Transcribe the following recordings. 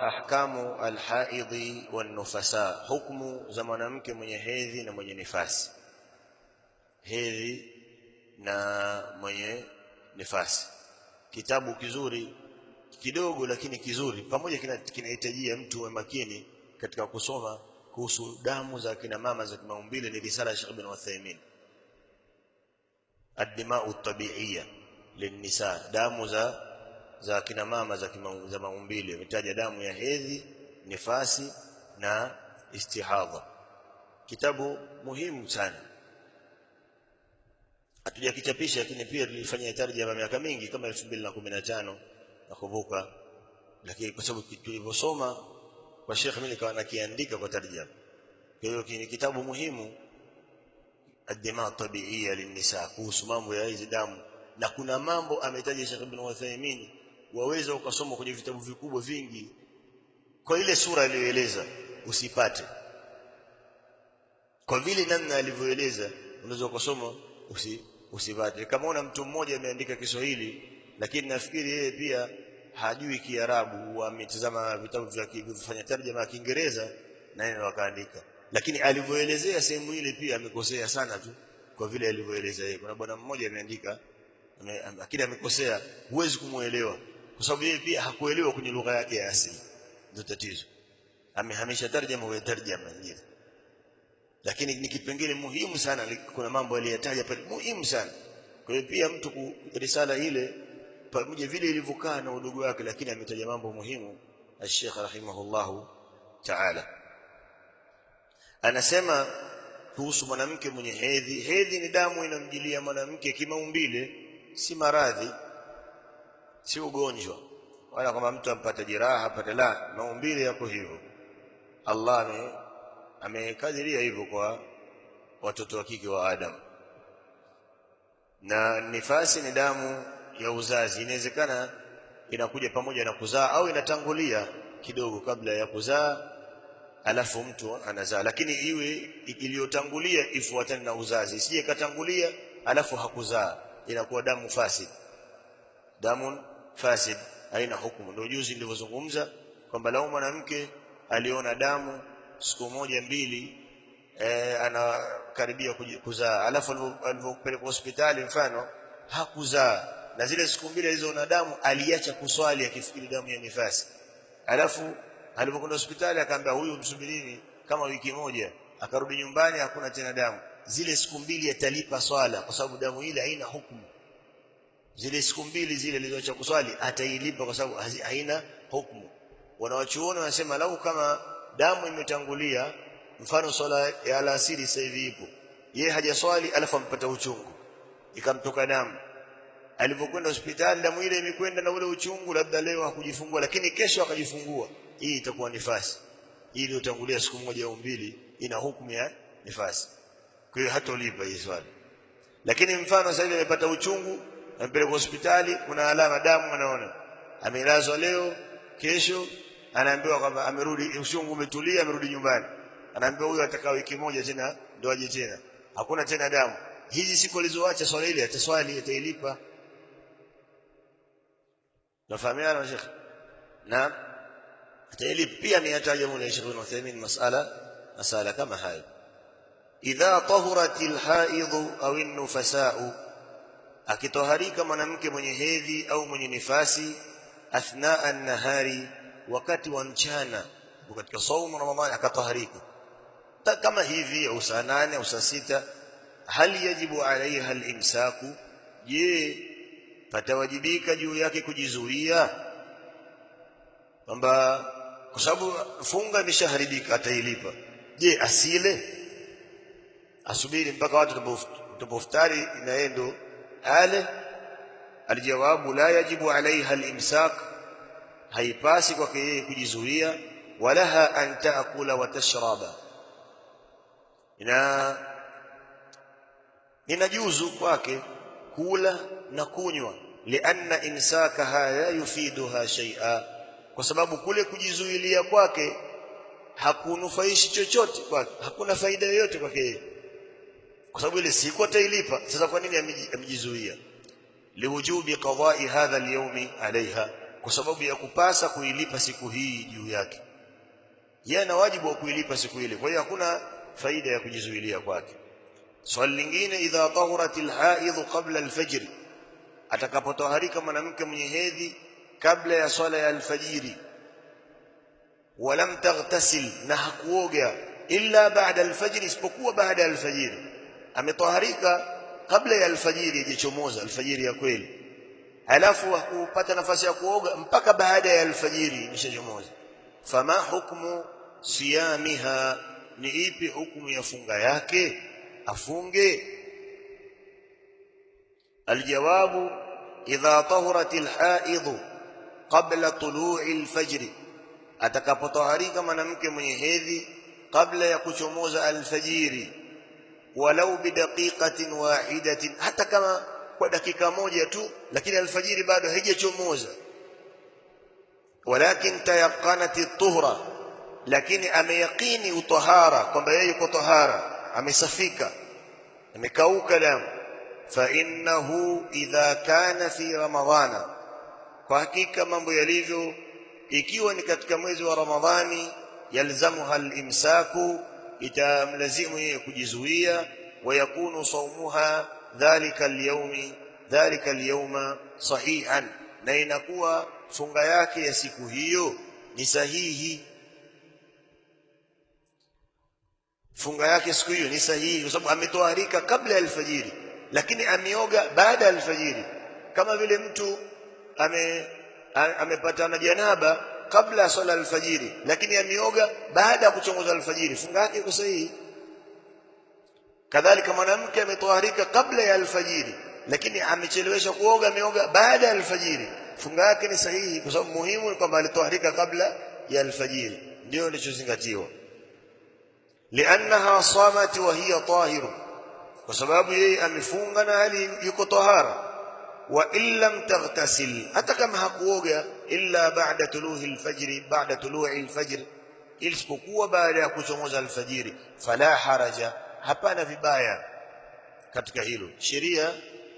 ahkamu alhaidhi wan-nufasa, hukumu za mwanamke mwenye hedhi na mwenye nifasi. Hedhi na mwenye nifasi, kitabu kizuri kidogo lakini kizuri, pamoja kinahitajia mtu wa makini katika kusoma kuhusu damu za kina mama za kimaumbile. Ni risala ya Sheikh Ibn Uthaymeen, ad-dima'u at-tabi'iyya lin-nisa, damu za kina mama za maumbile. Ametaja damu ya hedhi, nifasi na istihadha. Kitabu muhimu sana, hatujakichapisha lakini pia tulifanya tarjama miaka mingi kama 2015 nakumbuka, lakini kwa sababu tuliposoma kwa Sheikh mimi nikawa nakiandika kwa tarjama. Kwa hiyo ni kitabu muhimu, ad-dima'u at-tabi'iyya lin-nisa, kuhusu mambo ya hizi damu. Na kuna mambo ametaja Sheikh Ibn Uthaymeen waweza ukasoma kwenye vitabu vikubwa vingi, kwa ile sura aliyoeleza usipate, kwa vile namna alivyoeleza unaweza ukasoma usipate. Kama una mtu mmoja ameandika Kiswahili lakini nafikiri yeye pia hajui Kiarabu, ametazama vitabu vya kufanya tarjama ya Kiingereza na yeye akaandika, lakini alivyoelezea sehemu ile pia amekosea sana tu kwa vile alivyoeleza yeye. Kuna bwana mmoja ameandika lakini amekosea, huwezi kumuelewa kwa sababu yeye pia hakuelewa kwenye lugha yake ya asili, ndio tatizo. Amehamisha tarjama kwa tarjama nyingine, lakini ni kipengele muhimu sana. Kuna mambo aliyataja pale muhimu sana. Kwa hiyo pia mtu risala ile pamoja vile ilivyokaa na udogo wake, lakini ametaja mambo muhimu al-Sheikh rahimahullahu ta'ala. Anasema kuhusu mwanamke mwenye hedhi. Hedhi ni damu inamjilia mwanamke kimaumbile, si maradhi, si ugonjwa, wala kama mtu ampata jeraha apate, la, maumbile yako hivyo. Allah amekadiria hivyo kwa watoto wa kike wa Adam. Na nifasi ni damu ya uzazi, inawezekana inakuja pamoja na kuzaa au inatangulia kidogo kabla ya kuzaa alafu mtu anazaa, lakini iwe iliyotangulia ifuatane na uzazi, isije katangulia alafu hakuzaa, inakuwa damu fasid. Damu fasid haina hukumu. Ndio juzi nilivyozungumza kwamba lau mwanamke aliona damu siku moja mbili, anakaribia kuzaa, alafu alipopelekwa hospitali mfano hakuzaa, na zile siku mbili alizoona damu aliacha kuswali akifikiri damu ya nifasi, alafu alipokwenda hospitali akaambia huyu msubirini kama wiki moja, akarudi nyumbani hakuna tena damu, zile siku mbili atalipa swala kwa sababu damu ile haina hukumu. Zile siku mbili zile alizoacha kuswali atailipa kwa sababu haina hukumu. Wanawachuoni wanasema lau kama damu imetangulia, mfano swala ya alasiri sasa hivi ipo, yeye hajaswali alafu ampata uchungu ikamtoka damu, alipokwenda hospitali damu ile imekwenda na ule uchungu, labda leo hakujifungua lakini kesho akajifungua, hii itakuwa nifasi. Hii iliyotangulia siku moja au mbili ina hukumu ya nifasi, kwa hiyo hatolipa hii swali. Lakini mfano sasa hivi amepata uchungu, ampeleka hospitali, kuna alama damu anaona, amelazwa leo, kesho anaambiwa kwamba amerudi, uchungu umetulia, amerudi nyumbani, anaambiwa huyu atakaa wiki moja tena ndio aje tena, hakuna tena damu. Hizi siku alizoacha swala ile ataswali, atailipa. Nafahamiana na Sheikh? Na atailipa pia. Ameyataja mule Sheikh Ibn Uthaymeen masala kama hayo. Idha tahuratil haidhu au an-nufasa'u, akitoharika mwanamke mwenye hedhi au mwenye nifasi, athna an-nahari, wakati wa mchana katika saumu Ramadhani akatoharika kama hivi au saa 8 au saa 6, hal yajibu alaiha al-imsaku, je patawajibika juu yake kujizuia? Kwamba kwa sababu funga imeshaharibika atailipa, je asile asubiri mpaka watu tupoftari na yeye ndo ale? Alijawabu la yajibu alaiha al-imsak, haipasi kwake yeye kujizuia. Walaha an taakula wa tashraba, inajuzu kwake kula na kunywa. Lianna insakaha la yufiduha shay'a, kwa sababu kule kujizuilia kwake hakunufaishi chochote kwake, hakuna faida yoyote kwake, kwa sababu ile siku atailipa. Sasa kwa nini amejizuia? Liwujubi qada'i hadha al-yawmi alaiha, kwa sababu ya kupasa kuilipa siku hii juu yake. Yeye ana wajibu wa kuilipa siku ile, kwa hiyo hakuna faida ya kujizuilia kwake. Swali lingine, idha tahuratil haidh qabla al-fajr, atakapotaharika mwanamke mwenye hedhi kabla ya swala ya alfajiri, walam taghtasil, na hakuoga, illa ba'da alfajr, isipokuwa baada alfajiri. Ametaharika kabla ya alfajiri ijichomoza, alfajiri ya kweli, halafu hakupata nafasi ya kuoga mpaka baada ya alfajiri imeshachomoza. Fama hukmu siyamiha, ni ipi hukumu ya funga yake? Afunge. Aljawabu, idha tahuratil haidh qabla tulu'i alfajr, atakapotaharika mwanamke mwenye hedhi kabla ya kuchomoza alfajiri, walau bidaqiqatin wahidatin, hata kama kwa dakika moja tu, lakini alfajiri bado haijachomoza. Walakin tayaqanat at-tuhra, lakini ameyaqini utahara, kwamba yeye yuko tahara, amesafika, amekauka damu. Fa innahu idha kana fi ramadhana, kwa hakika mambo yalivyo, ikiwa ni katika mwezi wa Ramadhani, yalzamuha al-imsaku, itamlazimu yeye kujizuia, wa yakunu sawmuha dhalika al-yawma sahihan, na inakuwa funga yake ya siku hiyo ni sahihi. Funga yake siku hiyo ni sahihi kwa sababu ametoharika kabla ya alfajiri, lakini ameoga baada ya alfajiri. Kama vile mtu amepata na janaba kabla ya swala alfajiri, lakini ameoga baada ya kuchomoza alfajiri, funga yake iko sahihi. Kadhalika mwanamke ametoharika kabla ya alfajiri, lakini amechelewesha kuoga, ameoga baada ya alfajiri, funga yake ni sahihi, kwa sababu muhimu ni kwamba alitoharika kabla ya alfajiri. Ndio kilichozingatiwa. Liannaha samat wa hiya tahir, kwa sababu yeye amefunga na hali yuko tahara. Wa illam taghtasil, hata kama hakuoga, illa ba'da tulu'i alfajr, isipokuwa baada ya kuchomoza alfajiri. Fala haraja, hapana vibaya katika hilo. Sheria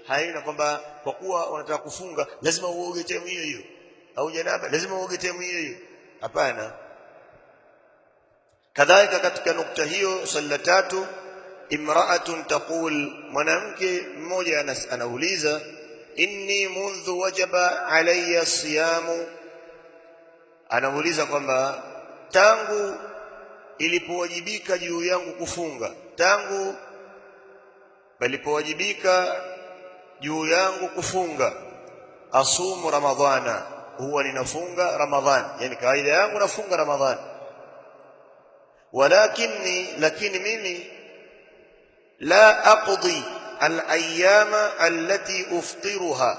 haina kwamba kwa kuwa unataka kufunga lazima uoge time hiyo hiyo, au janaba lazima uoge time hiyo hiyo. Hapana. Kadhalika katika nukta hiyo, swali tatu, imra'atun taqul, mwanamke mmoja anauliza, inni mundhu wajaba alayya siyamu, anauliza kwamba tangu ilipowajibika juu yangu kufunga, tangu palipowajibika juu yangu kufunga, asumu ramadhana, huwa ninafunga ramadhani, yani kawaida yangu nafunga ramadhani. Lakini mimi la aqdi al-ayyama allati uftiruha,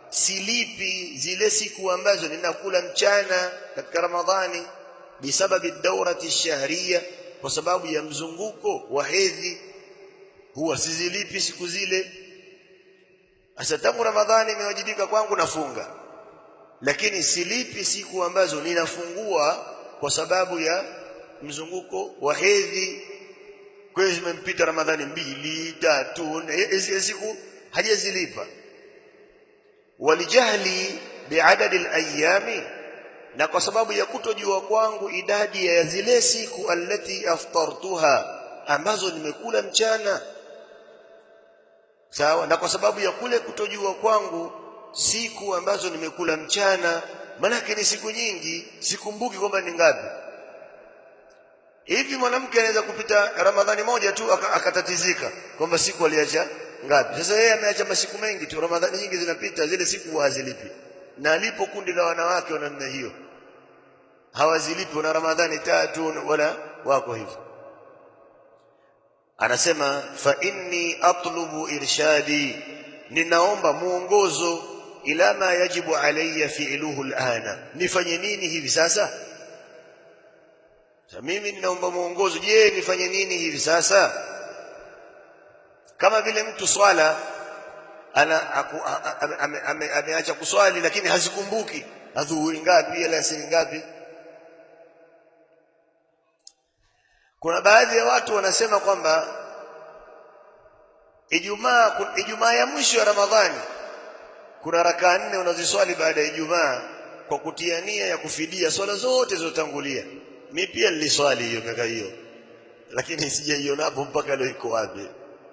silipi zile siku ambazo ninakula mchana katika Ramadhani, bisababi ad-dawrati ash-shahriyya, kwa sababu ya mzunguko wa hedhi, huwa sizilipi siku zile. Asa tangu Ramadhani imewajibika kwangu nafunga, lakini silipi siku ambazo ninafungua kwa sababu ya mzunguko wa hedhi. Kwa hiyo zimempita Ramadhani 2, 3, 4, hizo siku hajazilipa. Walijahli biadadi al-ayami, na kwa sababu ya kutojua kwangu idadi ya zile siku allati aftartuha, ambazo nimekula mchana. Sawa, na kwa sababu ya kule kutojua kwangu siku ambazo nimekula mchana, maana ni siku nyingi, sikumbuki kwamba ni ngapi. Hivi mwanamke anaweza kupita Ramadhani moja tu akatatizika kwamba siku aliacha ngapi. Sasa yeye ameacha masiku mengi tu, Ramadhani nyingi zinapita, zile siku hazilipi. Na alipo kundi la wanawake wa namna hiyo, hawazilipi na Ramadhani 3 wala wako hivyo. Anasema fa inni atlubu irshadi, ninaomba muongozo, ila ma yajibu alayya fi'luhu al'ana, nifanye nini hivi sasa? Mimi ninaomba muongozo, je nifanye nini hivi sasa? Kama vile mtu swala ameacha kuswali lakini hazikumbuki adhuhuri ngapi, alasiri ngapi. Kuna baadhi ya watu wanasema kwamba Ijumaa ya mwisho ya Ramadhani kuna rakaa 4 unaziswali baada ya Ijumaa, kwa kutia nia ya kufidia swala zote zilizotangulia. Mimi pia niliswali hiyo miaka hiyo, lakini sijaiona hapo mpaka leo iko wapi.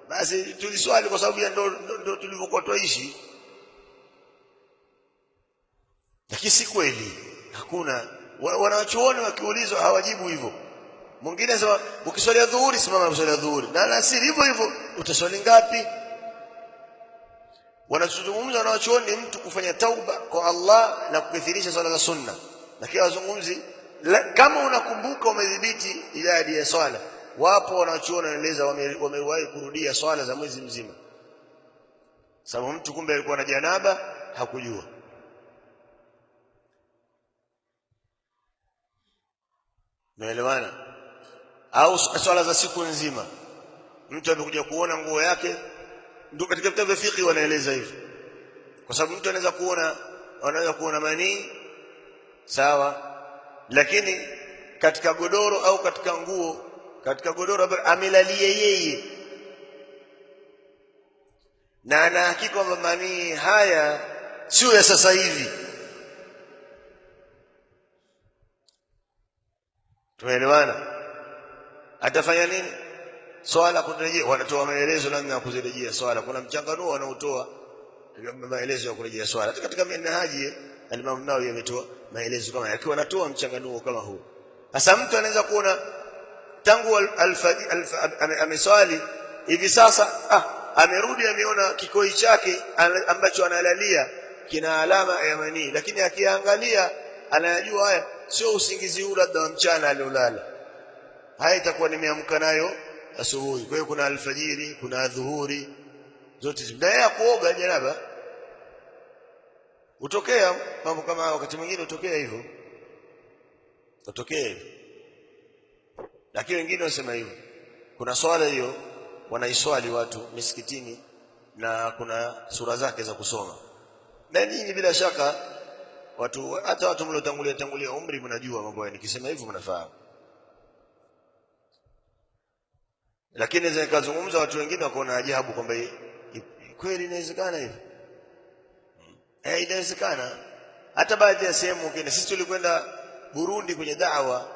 Basi tuliswali kwa sababu ya ndo tulivyokuwa tuishi, lakini si kweli. Hakuna wanachuoni wakiulizwa hawajibu hivyo. Mwingine anasema ukiswali dhuhuri simama uswali dhuhuri, na alasiri hivyo hivyo, utaswali ngapi? Wanazungumza wanachuoni mtu kufanya tauba kwa Allah na kukithirisha swala za sunna, lakini wazungumzi kama unakumbuka umedhibiti idadi ya swala. Wapo wanachuoni wanaeleza wamewahi kurudia swala za mwezi mzima, sababu mtu kumbe alikuwa na janaba hakujua. Naelewana? Au swala za siku nzima, mtu amekuja kuona nguo yake. Ndio katika vitabu vya fiqh wanaeleza hivyo, kwa sababu mtu anaweza kuona manii sawa, lakini katika godoro au katika nguo, katika godoro amelalia yeye na ana hakika kwamba manii haya sio ya sasa hivi. Tumeelewana? Atafanya nini? Swala kurejea, wanatoa maelezo namna ya kurejea swala. Kuna mchanganuo wanaotoa maelezo ya kurejea swala. Hata katika Minhaji al-Imam Nawawi ametoa maelezo kama yakiwa anatoa mchanganuo kama huu. Sasa mtu anaweza kuona tangu ameswali hivi sasa, amerudi ameona kikoi chake ambacho analalia kina alama ya manii, lakini akiangalia anayajua haya sio usingizi huu labda wa mchana aliolala, haya itakuwa nimeamka nayo asubuhi. Kwa hiyo kuna alfajiri, kuna dhuhuri, zote zinaye kuoga janaba. Utokea mambo kama wakati mwingine utokea hivyo, lakini wengine wasema hivyo. Kuna swala hiyo wanaiswali watu misikitini na kuna sura zake za kusoma, na nyinyi bila shaka hata watu mliotangulia umri mnajua mambo haya, nikisema hivyo mnafahamu. Lakini zikazungumza watu wengine wakaona ajabu kwamba kweli inawezekana hivi. Inawezekana. Hata baadhi ya sehemu nyingine, sisi tulikwenda Burundi kwenye da'wa,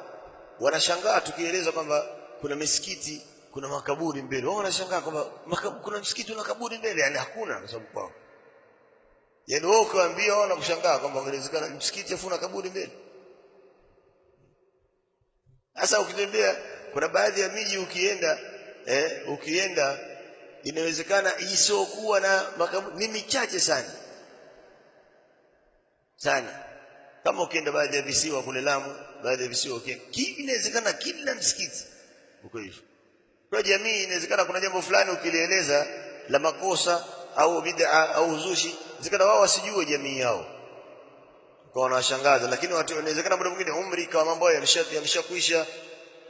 wanashangaa tukieleza kwamba kuna misikiti, kuna makaburi mbele. Wao wanashangaa kwamba kuna msikiti na kaburi mbele, yani hakuna, kwa sababu kwao. Yaani wao kuambia wao wanakushangaa kwamba inawezekana msikiti afu na kaburi mbele. Sasa ukitembea kuna baadhi ya miji ukienda inawezekana isiokuwa na makaburi ni michache sana. Kama ukienda baadhi ya visiwa kule Lamu, baadhi ya visiwa inawezekana kila msikiti uko hivyo. Kwa jamii inawezekana kuna jambo fulani ukilieleza la makosa au bid'a au uzushi, inawezekana wao wasijue jamii yao, kwa wanashangaza. Lakini watu inawezekana muda mwingine umri kama mambo yameshakwisha,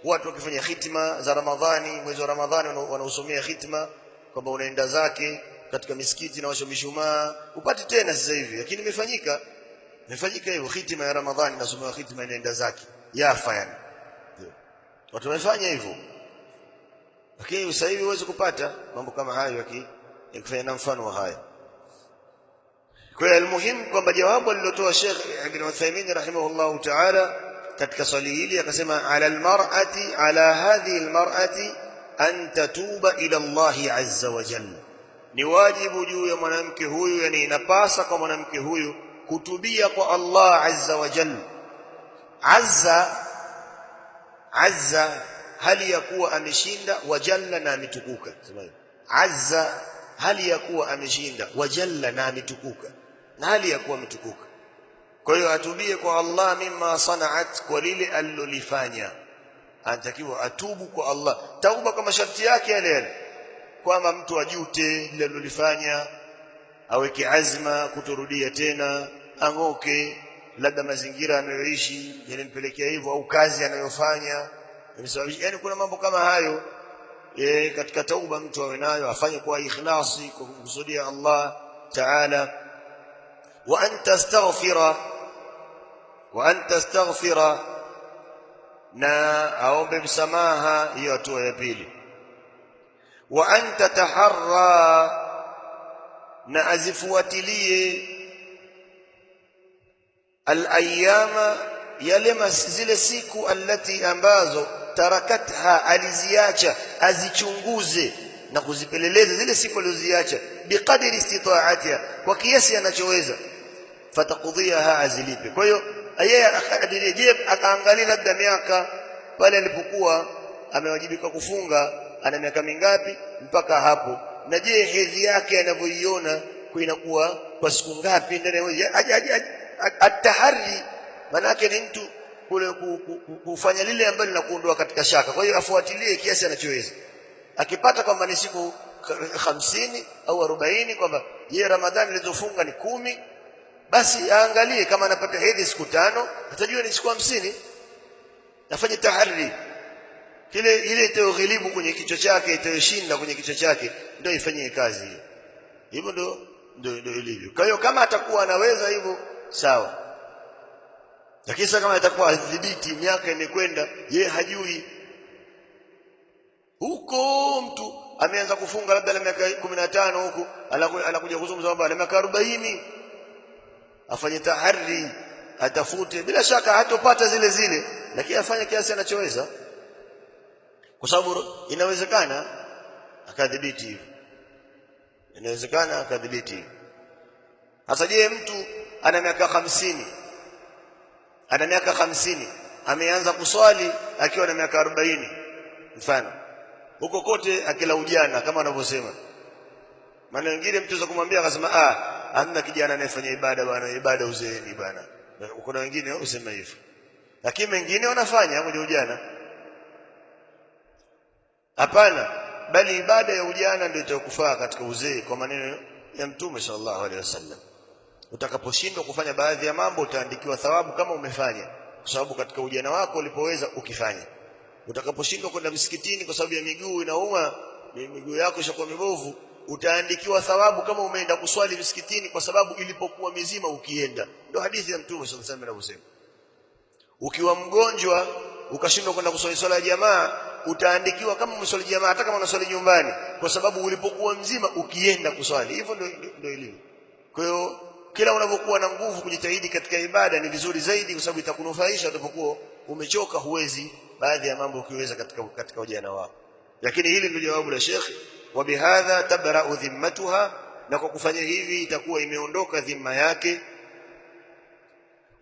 watu wakifanya hitima za Ramadhani, mwezi wa Ramadhani wanausomea hitima kwamba unaenda zake katika misikiti na washo mishumaa, upate tena sasa hivi. Lakini imefanyika hivyo, hitima ya Ramadhani nasomewa hitima inaenda zake yafa, yani watu wamefanya hivyo. Lakini sasa hivi huwezi kupata mambo kama hayo yakifanya na mfano wa haya. Kwa hiyo almuhimu kwamba jawabu alilotoa Sheikh Ibn Uthaymeen rahimahullah ta'ala katika swali hili akasema, ala hadhihi almar'ati an tatuba ila Allah azza wa jalla, ni wajibu juu ya mwanamke huyu, yani inapasa kwa mwanamke huyu kutubia kwa Allah azza wa jalla. Azza hali ya kuwa ameshinda, wa jalla na ametukuka. Sema hiyo, azza hali ya kuwa ameshinda, wa jalla na ametukuka, na hali ya kuwa ametukuka. Kwa hiyo atubie kwa Allah mimma sanaat, kwa lile alilolifanya. Anatakiwa atubu kwa Allah, tauba kama sharti yake yale, kwamba mtu ajute lile alilolifanya, aweke azma kutorudia tena, angoke labda mazingira anayoishi yanampelekea hivyo, au kazi anayofanya. Yani kuna mambo kama hayo katika tauba mtu awe nayo, afanye kwa ikhlasi, kwa kumkusudia Allah Ta'ala. Wa an tastaghfira, na aombe msamaha, hiyo hatua ya pili. Wa an tataharra, na azifuatilie al-ayyama yale zile siku allati ambazo tarakatha aliziacha azichunguze na kuzipeleleza zile siku alizoziacha biqadri istita'atiha kwa kiasi anachoweza fatakudhiha azilipe. Kwa hiyo yeye akadirie akaangalia labda miaka pale alipokuwa amewajibika kufunga ana miaka mingapi mpaka hapo, na je hedhi yake anavyoiona inakuwa kwa siku ngapi ndani ya at-tahari. Maana yake ni mtu kule kufanya lile ambalo linakuondoa katika shaka. Kwa hiyo afuatilie kiasi anachoweza. Akipata kwamba ni siku 50 au 40 kwamba yeye Ramadhani alizofunga ni 10, basi aangalie kama anapata hedhi siku 5 atajua ni siku 50, afanye tahari kile ile itayoghilibu kwenye kichwa chake, itayoshinda kwenye kichwa chake ndio ifanyie kazi hiyo. Hivyo ndio ilivyo. Kwa hiyo kama atakuwa anaweza hivyo sawa, lakini sasa kama atakuwa adhibiti miaka imekwenda yeye hajui, huko mtu ameanza kufunga labda na miaka 15 huko anakuja kuzungumza kwamba ana miaka 40, afanye tahari atafute, bila shaka hatopata zile lakini afanye kiasi anachoweza, kwa sababu inawezekana akadhibiti hivyo, inawezekana akadhibiti hivyo. Hasa je mtu ana miaka 50 ameanza kuswali akiwa na miaka 40 mfano, huko kote akila ujana kama wanavyosema. Maana wengine mtu za kumwambia akasema hamna kijana anayefanya ibada bwana, ibada uzeeni bwana. Kuna wengine usema hivyo, lakini wengine wanafanya kwenye ujana. Hapana, bali ibada ya ujana ndio itakufaa katika uzee, kwa maneno ya Mtume sallallahu alaihi wasallam. Utakaposhindwa kufanya baadhi ya mambo utaandikiwa thawabu kama umefanya, kwa sababu katika ujana wako ulipoweza ukifanya. Utakaposhindwa kwenda msikitini kwa sababu ya miguu inauma, miguu yako ishakuwa mibovu, utaandikiwa thawabu kama umeenda kuswali msikitini kwa sababu ilipokuwa mizima ukienda. Ndio hadithi ya Mtume sallallahu alaihi wasallam. Ukiwa mgonjwa ukashindwa kwenda kuswali swala ya jamaa, utaandikiwa kama umeswali jamaa hata kama unaswali nyumbani, kwa sababu ulipokuwa mzima ukienda kuswali. Hivyo ndio ilivyo. Kwa hiyo kila unapokuwa na nguvu kujitahidi katika ibada ni vizuri zaidi, kwa sababu itakunufaisha utakapokuwa umechoka, huwezi baadhi ya mambo ukiweza katika ujana wako. Lakini hili ndio jawabu la Sheikh, wa bihadha tabra'u dhimmatuha, na kwa kufanya hivi itakuwa imeondoka dhima yake.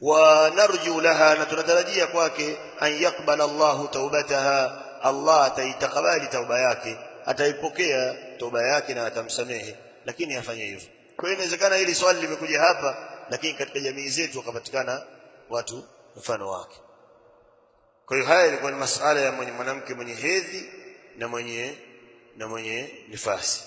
Wa narju laha, na tunatarajia kwake an yakbala Allahu taubataha, Allah ataitakabali tauba yake, ataipokea tauba yake na atamsamehe, lakini afanye hivyo. Kwa hiyo inawezekana hili swali limekuja hapa, lakini katika jamii zetu wakapatikana watu mfano wake. Kwa hiyo haya ilikuwa ni masuala ya mwanamke mwenye hedhi na mwenye nifasi.